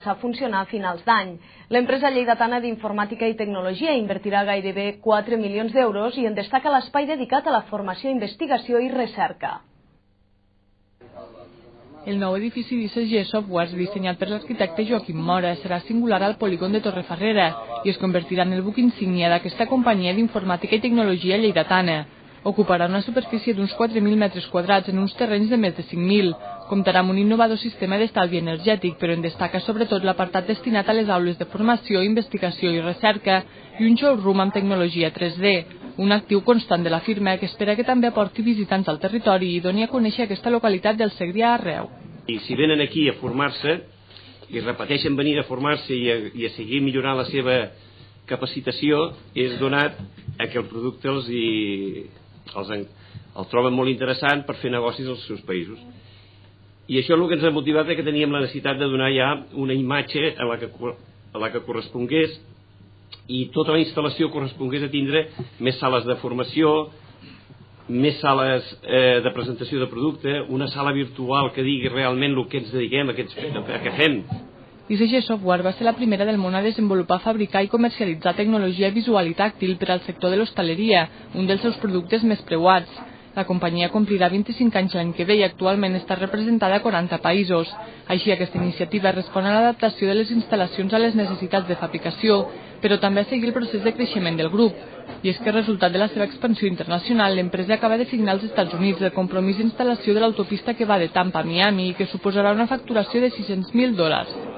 començar a funcionar a finals d'any. L'empresa lleidatana d'Informàtica i Tecnologia invertirà gairebé 4 milions d'euros i en destaca l'espai dedicat a la formació, investigació i recerca. El nou edifici d'ICG Softwares, dissenyat per l'arquitecte Joaquim Mora, serà singular al polígon de Torrefarrera i es convertirà en el buc insígnia d'aquesta companyia d'informàtica i tecnologia lleidatana. Ocuparà una superfície d'uns 4.000 metres quadrats en uns terrenys de més de 5.000. Comptarà amb un innovador sistema d'estalvi energètic, però en destaca sobretot l'apartat destinat a les aules de formació, investigació i recerca i un showroom amb tecnologia 3D, un actiu constant de la firma que espera que també aporti visitants al territori i doni a conèixer aquesta localitat del Segrià arreu. I si venen aquí a formar-se i repeteixen venir a formar-se i a seguir millorant la seva capacitació, és donat a que el producte el troben molt interessant per fer negocis als seus països. I això és el que ens ha motivat, que teníem la necessitat de donar ja una imatge a la que correspongués i tota la instal·lació correspongués a tindre més sales de formació, més sales de presentació de producte, una sala virtual que digui realment el que ens dediquem, a què fem. ICG Software va ser la primera del món a desenvolupar, fabricar i comercialitzar tecnologia visual i tàctil per al sector de l'hostaleria, un dels seus productes més preuats. La companyia complirà 25 anys l'any que ve i actualment està representada a 40 països. Així, aquesta iniciativa respon a l'adaptació de les instal·lacions a les necessitats de fabricació, però també a seguir el procés de creixement del grup. I és que, resultat de la seva expansió internacional, l'empresa acaba de signar als Estats Units el compromís d'instal·lació de l'autopista que va de Tampa a Miami i que suposarà una facturació de $600.000.